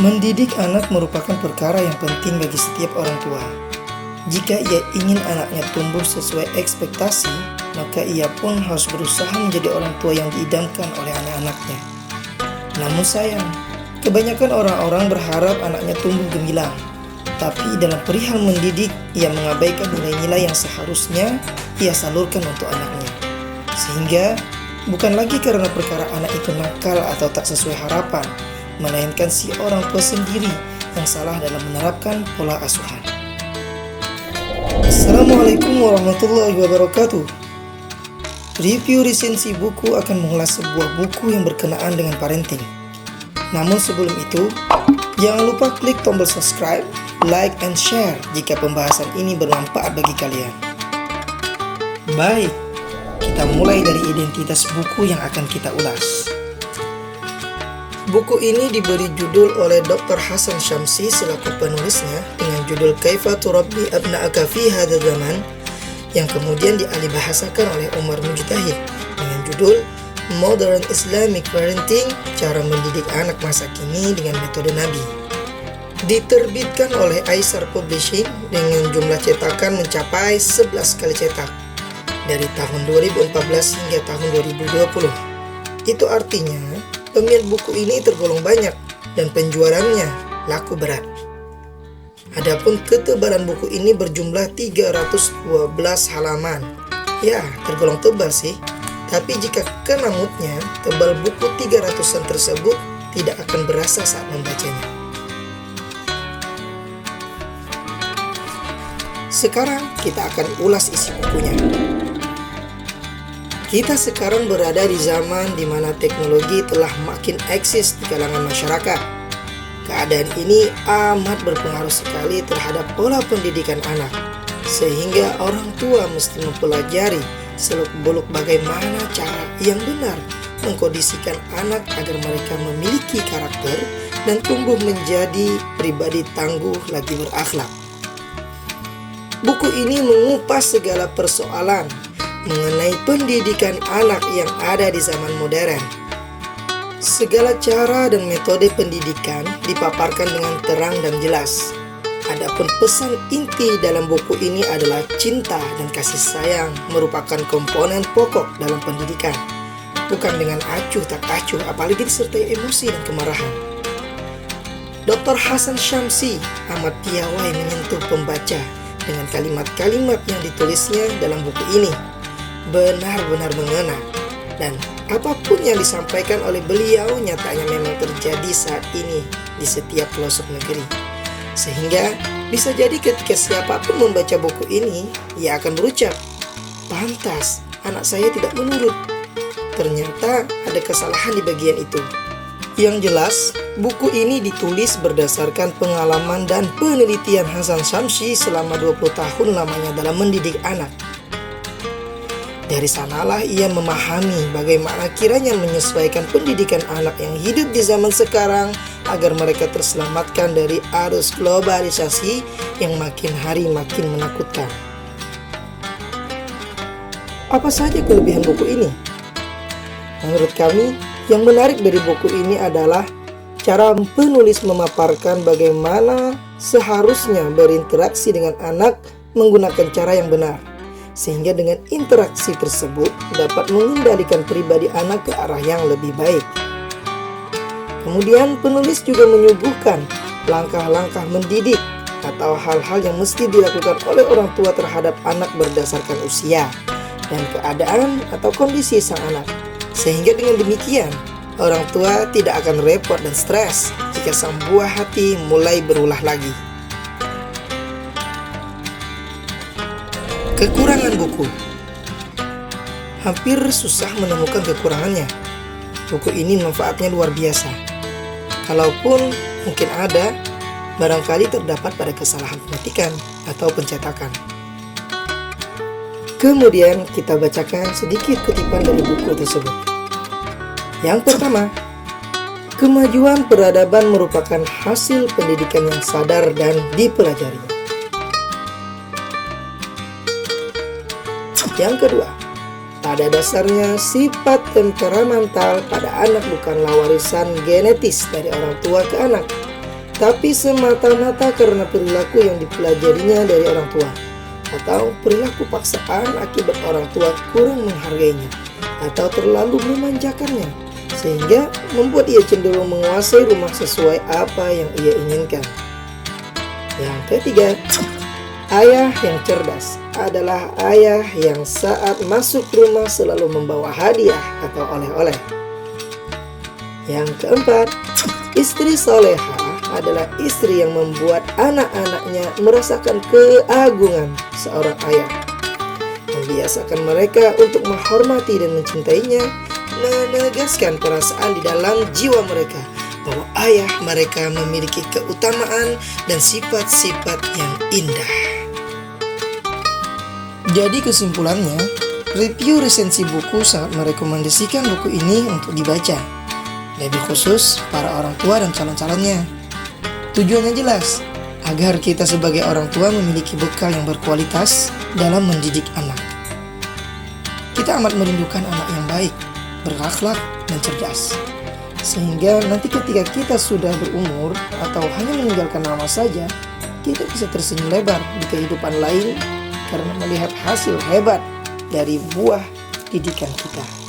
Mendidik anak merupakan perkara yang penting bagi setiap orang tua. Jika ia ingin anaknya tumbuh sesuai ekspektasi, maka ia pun harus berusaha menjadi orang tua yang diidamkan oleh anak-anaknya. Namun sayang, kebanyakan orang-orang berharap anaknya tumbuh gemilang, tapi dalam perihal mendidik, ia mengabaikan nilai-nilai yang seharusnya ia salurkan untuk anaknya. Sehingga, bukan lagi karena perkara anak itu nakal atau tak sesuai harapan, melainkan si orang tua sendiri yang salah dalam menerapkan pola asuhan. Assalamualaikum warahmatullahi wabarakatuh. Review resensi buku akan mengulas sebuah buku yang berkenaan dengan parenting. Namun sebelum itu, jangan lupa klik tombol subscribe, like, and share jika pembahasan ini bermanfaat bagi kalian. Baik, kita mulai dari identitas buku yang akan kita ulas. Buku ini diberi judul oleh Dr. Hasan Syamsi selaku penulisnya dengan judul Kaifa Turabbi Abna'aka fi Hadzal Zaman, yang kemudian dialihbahasakan oleh Umar Mujtahid dengan judul Modern Islamic Parenting, Cara Mendidik Anak Masa Kini dengan Metode Nabi. Diterbitkan oleh Aisar Publishing dengan jumlah cetakan mencapai 11 kali cetak dari tahun 2014 hingga tahun 2020. Itu artinya pemilik buku ini tergolong banyak dan penjualannya laku berat. Adapun ketebalan buku ini berjumlah 312 halaman. Ya, tergolong tebal sih. Tapi jika kena moodnya, tebal buku 300-an tersebut tidak akan berasa saat membacanya. Sekarang kita akan ulas isi bukunya. Kita sekarang berada di zaman di mana teknologi telah makin eksis di kalangan masyarakat. Keadaan ini amat berpengaruh sekali terhadap pola pendidikan anak, sehingga orang tua mesti mempelajari seluk-beluk bagaimana cara yang benar mengkondisikan anak agar mereka memiliki karakter dan tumbuh menjadi pribadi tangguh lagi berakhlak. Buku ini mengupas segala persoalan mengenai pendidikan anak yang ada di zaman modern. Segala cara dan metode pendidikan dipaparkan dengan terang dan jelas. Adapun pesan inti dalam buku ini adalah cinta dan kasih sayang merupakan komponen pokok dalam pendidikan, bukan dengan acuh tak acuh apalagi disertai emosi dan kemarahan. Dr. Hasan Syamsi amat piawai menyentuh pembaca dengan kalimat-kalimat yang ditulisnya dalam buku ini. Benar-benar mengena, dan apapun yang disampaikan oleh beliau nyatanya memang terjadi saat ini di setiap pelosok negeri. Sehingga bisa jadi ketika siapapun membaca buku ini, ia akan berucap, pantas anak saya tidak menurut. Ternyata ada kesalahan di bagian itu. Yang jelas, buku ini ditulis berdasarkan pengalaman dan penelitian Hasan Syamsi selama 20 tahun lamanya dalam mendidik anak. Dari sanalah ia memahami bagaimana kiranya menyesuaikan pendidikan anak yang hidup di zaman sekarang agar mereka terselamatkan dari arus globalisasi yang makin hari makin menakutkan. Apa saja kelebihan buku ini? Menurut kami, yang menarik dari buku ini adalah cara penulis memaparkan bagaimana seharusnya berinteraksi dengan anak menggunakan cara yang benar, sehingga dengan interaksi tersebut dapat mengendalikan pribadi anak ke arah yang lebih baik. Kemudian penulis juga menyuguhkan langkah-langkah mendidik atau hal-hal yang mesti dilakukan oleh orang tua terhadap anak berdasarkan usia dan keadaan atau kondisi sang anak. Sehingga dengan demikian, orang tua tidak akan repot dan stres jika sang buah hati mulai berulah lagi. Kekurangan buku. Hampir susah menemukan kekurangannya. Buku ini manfaatnya luar biasa. Kalaupun mungkin ada, barangkali terdapat pada kesalahan pengetikan atau pencetakan. Kemudian kita bacakan sedikit kutipan dari buku tersebut. Yang pertama, kemajuan peradaban merupakan hasil pendidikan yang sadar dan dipelajari. Yang kedua, pada dasarnya sifat temperamental pada anak bukanlah warisan genetis dari orang tua ke anak, tapi semata-mata karena perilaku yang dipelajarinya dari orang tua, atau perilaku paksaan akibat orang tua kurang menghargainya atau terlalu memanjakannya, sehingga membuat ia cenderung menguasai rumah sesuai apa yang ia inginkan. Yang ketiga, ayah yang cerdas adalah ayah yang saat masuk rumah selalu membawa hadiah atau oleh-oleh. Yang keempat, istri soleha adalah istri yang membuat anak-anaknya merasakan keagungan seorang ayah, membiasakan mereka untuk menghormati dan mencintainya, menegaskan perasaan di dalam jiwa mereka bahwa ayah mereka memiliki keutamaan dan sifat-sifat yang indah. Jadi kesimpulannya, review resensi buku sangat merekomendasikan buku ini untuk dibaca, lebih khusus para orang tua dan calon-calonnya. Tujuannya jelas, agar kita sebagai orang tua memiliki bekal yang berkualitas dalam mendidik anak. Kita amat merindukan anak yang baik, berakhlak, dan cerdas. Sehingga nanti ketika kita sudah berumur atau hanya meninggalkan nama saja, kita bisa tersenyum lebar di kehidupan lain karena melihat hasil hebat dari buah didikan kita.